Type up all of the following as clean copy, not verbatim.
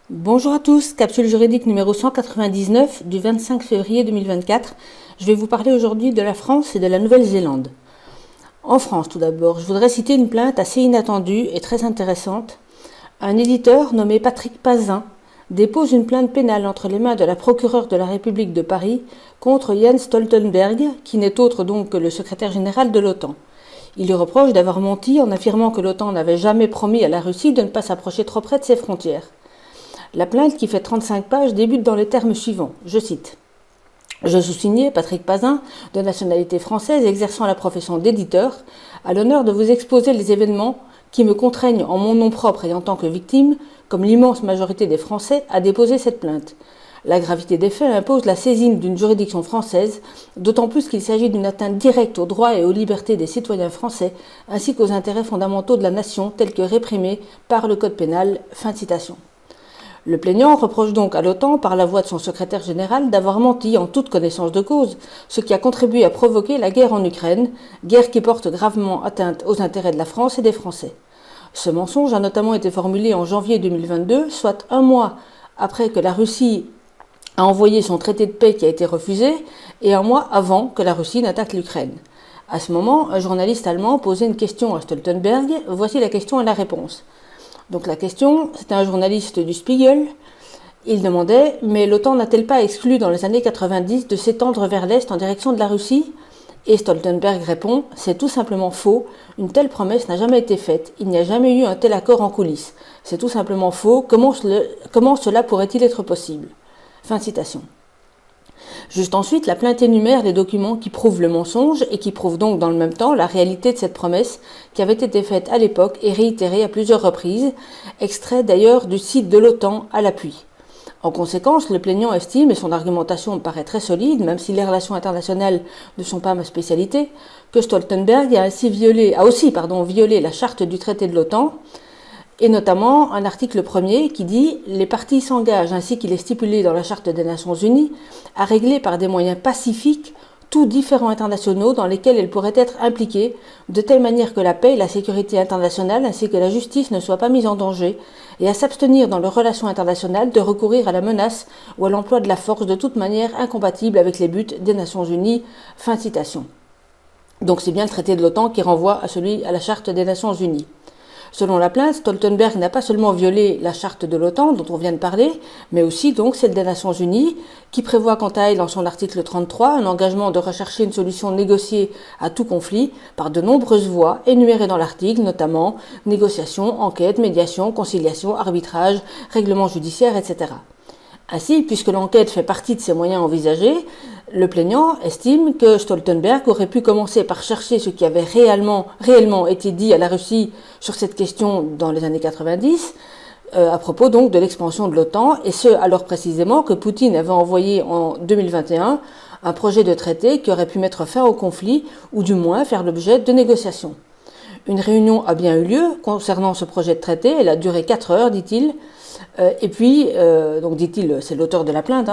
Bonjour à tous, capsule juridique numéro 199 du 25 février 2024. Je vais vous parler aujourd'hui de la France et de la Nouvelle-Zélande. En France, tout d'abord, je voudrais citer une plainte assez inattendue et très intéressante. Un éditeur nommé Patrick Pazin dépose une plainte pénale entre les mains de la procureure de la République de Paris contre Jens Stoltenberg, qui n'est autre donc que le secrétaire général de l'OTAN. Il lui reproche d'avoir menti en affirmant que l'OTAN n'avait jamais promis à la Russie de ne pas s'approcher trop près de ses frontières. La plainte, qui fait 35 pages, débute dans les termes suivants. Je cite. Je suis signé Patrick Pazin, de nationalité française, exerçant la profession d'éditeur, à l'honneur de vous exposer les événements qui me contraignent en mon nom propre et en tant que victime, comme l'immense majorité des Français, à déposer cette plainte. La gravité des faits impose la saisine d'une juridiction française, d'autant plus qu'il s'agit d'une atteinte directe aux droits et aux libertés des citoyens français, ainsi qu'aux intérêts fondamentaux de la nation, tels que réprimés par le Code pénal. Fin de citation. Le plaignant reproche donc à l'OTAN, par la voix de son secrétaire général, d'avoir menti en toute connaissance de cause, ce qui a contribué à provoquer la guerre en Ukraine, guerre qui porte gravement atteinte aux intérêts de la France et des Français. Ce mensonge a notamment été formulé en janvier 2022, soit un mois après que la Russie a envoyé son traité de paix qui a été refusé, et un mois avant que la Russie n'attaque l'Ukraine. À ce moment, un journaliste allemand posait une question à Stoltenberg. Voici la question et la réponse. Donc la question, c'était un journaliste du Spiegel. Il demandait « Mais l'OTAN n'a-t-elle pas exclu dans les années 90 de s'étendre vers l'Est en direction de la Russie ?» Et Stoltenberg répond « C'est tout simplement faux. Une telle promesse n'a jamais été faite. Il n'y a jamais eu un tel accord en coulisses. C'est tout simplement faux. Comment cela pourrait-il être possible ?» Fin de citation. Juste ensuite, la plainte énumère les documents qui prouvent le mensonge et qui prouvent donc dans le même temps la réalité de cette promesse qui avait été faite à l'époque et réitérée à plusieurs reprises, extrait d'ailleurs du site de l'OTAN à l'appui. En conséquence, le plaignant estime, et son argumentation me paraît très solide, même si les relations internationales ne sont pas ma spécialité, que Stoltenberg a aussi violé la charte du traité de l'OTAN, et notamment un article 1er qui dit « Les parties s'engagent, ainsi qu'il est stipulé dans la Charte des Nations Unies, à régler par des moyens pacifiques tous différends internationaux dans lesquels elles pourraient être impliquées, de telle manière que la paix et la sécurité internationale ainsi que la justice ne soient pas mises en danger, et à s'abstenir dans leurs relations internationales de recourir à la menace ou à l'emploi de la force de toute manière incompatible avec les buts des Nations Unies. » Fin de citation. Donc c'est bien le traité de l'OTAN qui renvoie à la Charte des Nations Unies. Selon la plainte, Stoltenberg n'a pas seulement violé la charte de l'OTAN dont on vient de parler, mais aussi donc celle des Nations Unies, qui prévoit quant à elle dans son article 33 un engagement de rechercher une solution négociée à tout conflit par de nombreuses voies énumérées dans l'article, notamment négociation, enquête, médiation, conciliation, arbitrage, règlement judiciaire, etc. Ainsi, puisque l'enquête fait partie de ces moyens envisagés, le plaignant estime que Stoltenberg aurait pu commencer par chercher ce qui avait réellement été dit à la Russie sur cette question dans les années 90, à propos donc de l'expansion de l'OTAN, et ce alors précisément que Poutine avait envoyé en 2021 un projet de traité qui aurait pu mettre fin au conflit, ou du moins faire l'objet de négociations. Une réunion a bien eu lieu concernant ce projet de traité, elle a duré 4 heures, dit-il. Et puis, donc dit-il, c'est l'auteur de la plainte,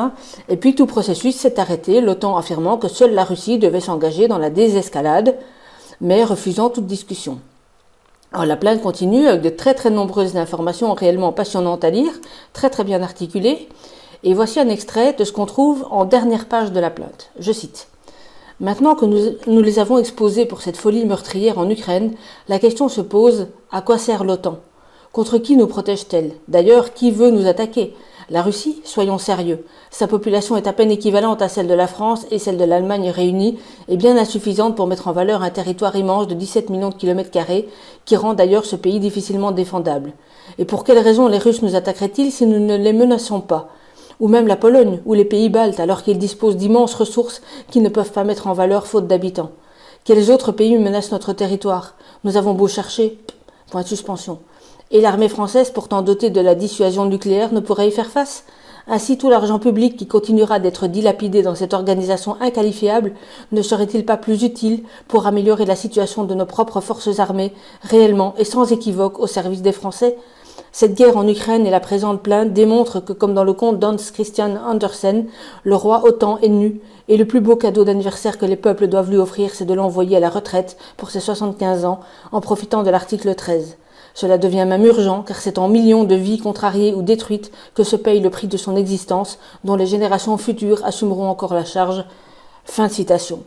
et puis tout processus s'est arrêté, l'OTAN affirmant que seule la Russie devait s'engager dans la désescalade, mais refusant toute discussion. Alors, la plainte continue avec de très très nombreuses informations réellement passionnantes à lire, très très bien articulées, et voici un extrait de ce qu'on trouve en dernière page de la plainte. Je cite. « Maintenant que nous les avons exposés pour cette folie meurtrière en Ukraine, la question se pose, à quoi sert l'OTAN ? Contre qui nous protège-t-elle ? D'ailleurs, qui veut nous attaquer ? La Russie ? Soyons sérieux. Sa population est à peine équivalente à celle de la France et celle de l'Allemagne réunies, et bien insuffisante pour mettre en valeur un territoire immense de 17 millions de kilomètres carrés, qui rend d'ailleurs ce pays difficilement défendable. Et pour quelles raisons les Russes nous attaqueraient-ils si nous ne les menaçons pas ? Ou même la Pologne, ou les pays baltes, alors qu'ils disposent d'immenses ressources qu'ils ne peuvent pas mettre en valeur faute d'habitants. Quels autres pays menacent notre territoire ? Nous avons beau chercher. Point de suspension. Et l'armée française, pourtant dotée de la dissuasion nucléaire, ne pourrait y faire face ? Ainsi, tout l'argent public qui continuera d'être dilapidé dans cette organisation inqualifiable ne serait-il pas plus utile pour améliorer la situation de nos propres forces armées, réellement et sans équivoque au service des Français ? Cette guerre en Ukraine et la présente plainte démontrent que, comme dans le conte d'Hans Christian Andersen, le roi OTAN est nu, et le plus beau cadeau d'anniversaire que les peuples doivent lui offrir, c'est de l'envoyer à la retraite pour ses 75 ans, en profitant de l'article 13. Cela devient même urgent, car c'est en millions de vies contrariées ou détruites que se paye le prix de son existence, dont les générations futures assumeront encore la charge. » Fin de citation.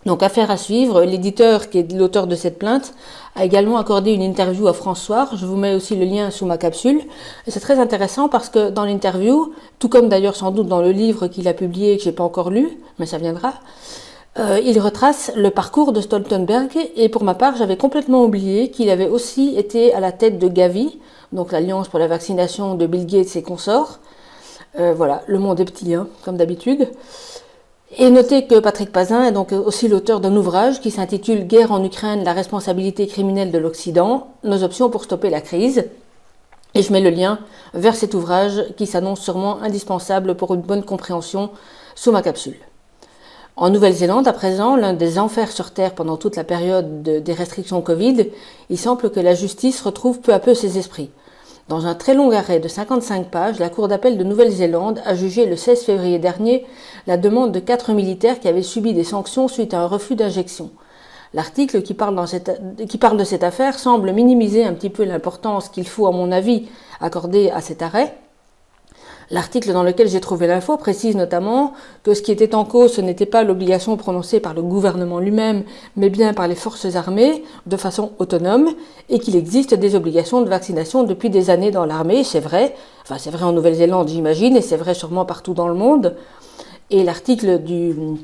Donc, affaire à suivre, l'éditeur, qui est l'auteur de cette plainte, a également accordé une interview à France Soir. Je vous mets aussi le lien sous ma capsule. Et c'est très intéressant parce que dans l'interview, tout comme d'ailleurs sans doute dans le livre qu'il a publié et que j'ai pas encore lu, mais ça viendra, il retrace le parcours de Stoltenberg. Et pour ma part, j'avais complètement oublié qu'il avait aussi été à la tête de Gavi, donc l'Alliance pour la vaccination de Bill Gates et consorts. Voilà, le monde est petit, hein, comme d'habitude. Et notez que Patrick Pazin est donc aussi l'auteur d'un ouvrage qui s'intitule « Guerre en Ukraine, la responsabilité criminelle de l'Occident, nos options pour stopper la crise ». Et je mets le lien vers cet ouvrage qui s'annonce sûrement indispensable pour une bonne compréhension sous ma capsule. En Nouvelle-Zélande, à présent, l'un des enfers sur Terre pendant toute la période des restrictions Covid, il semble que la justice retrouve peu à peu ses esprits. Dans un très long arrêt de 55 pages, la Cour d'appel de Nouvelle-Zélande a jugé le 16 février dernier la demande de 4 militaires qui avaient subi des sanctions suite à un refus d'injection. L'article qui parle de cette affaire semble minimiser un petit peu l'importance qu'il faut, à mon avis, accorder à cet arrêt. L'article dans lequel j'ai trouvé l'info précise notamment que ce qui était en cause, ce n'était pas l'obligation prononcée par le gouvernement lui-même, mais bien par les forces armées, de façon autonome, et qu'il existe des obligations de vaccination depuis des années dans l'armée, c'est vrai. Enfin, c'est vrai en Nouvelle-Zélande, j'imagine, et c'est vrai sûrement partout dans le monde. Et l'article du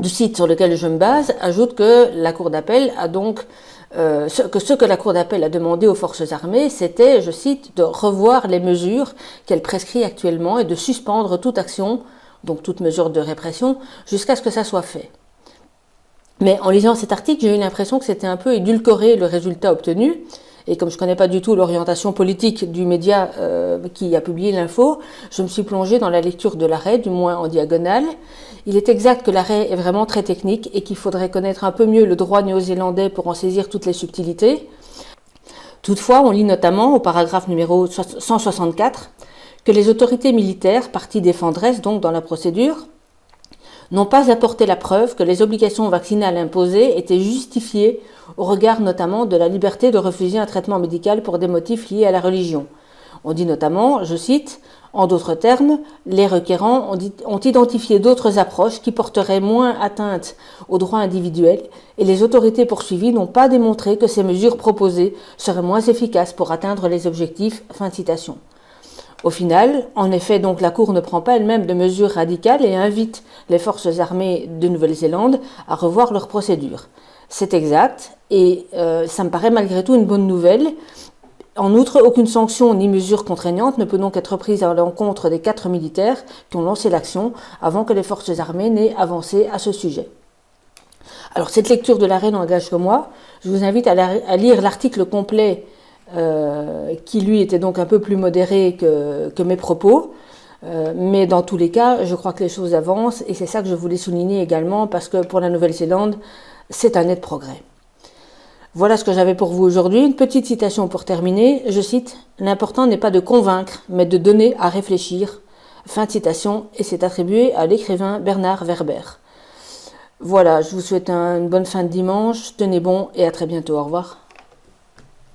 site sur lequel je me base ajoute que la Cour d'appel a donc ce que la Cour d'appel a demandé aux forces armées, c'était, je cite, de revoir les mesures qu'elle prescrit actuellement et de suspendre toute action, donc toute mesure de répression, jusqu'à ce que ça soit fait. Mais en lisant cet article, j'ai eu l'impression que c'était un peu édulcoré le résultat obtenu. Et comme je ne connais pas du tout l'orientation politique du média qui a publié l'info, je me suis plongée dans la lecture de l'arrêt, du moins en diagonale. Il est exact que l'arrêt est vraiment très technique et qu'il faudrait connaître un peu mieux le droit néo-zélandais pour en saisir toutes les subtilités. Toutefois, on lit notamment au paragraphe numéro 164 que les autorités militaires, partie défenderesse donc dans la procédure, n'ont pas apporté la preuve que les obligations vaccinales imposées étaient justifiées au regard notamment de la liberté de refuser un traitement médical pour des motifs liés à la religion. On dit notamment, je cite, « En d'autres termes, les requérants ont identifié d'autres approches qui porteraient moins atteinte aux droits individuels et les autorités poursuivies n'ont pas démontré que ces mesures proposées seraient moins efficaces pour atteindre les objectifs. » Fin de citation. Au final, en effet, donc la Cour ne prend pas elle-même de mesures radicales et invite les forces armées de Nouvelle-Zélande à revoir leurs procédures. C'est exact et ça me paraît malgré tout une bonne nouvelle. En outre, aucune sanction ni mesure contraignante ne peut donc être prise à l'encontre des 4 militaires qui ont lancé l'action avant que les forces armées n'aient avancé à ce sujet. Alors cette lecture de l'arrêt n'engage que moi. Je vous invite à lire l'article complet qui lui était donc un peu plus modéré que mes propos. Mais dans tous les cas, je crois que les choses avancent et c'est ça que je voulais souligner également parce que pour la Nouvelle-Zélande, c'est un net progrès. Voilà ce que j'avais pour vous aujourd'hui. Une petite citation pour terminer. Je cite « L'important n'est pas de convaincre, mais de donner à réfléchir. » Fin de citation et c'est attribué à l'écrivain Bernard Werber. Voilà, je vous souhaite une bonne fin de dimanche. Tenez bon et à très bientôt. Au revoir.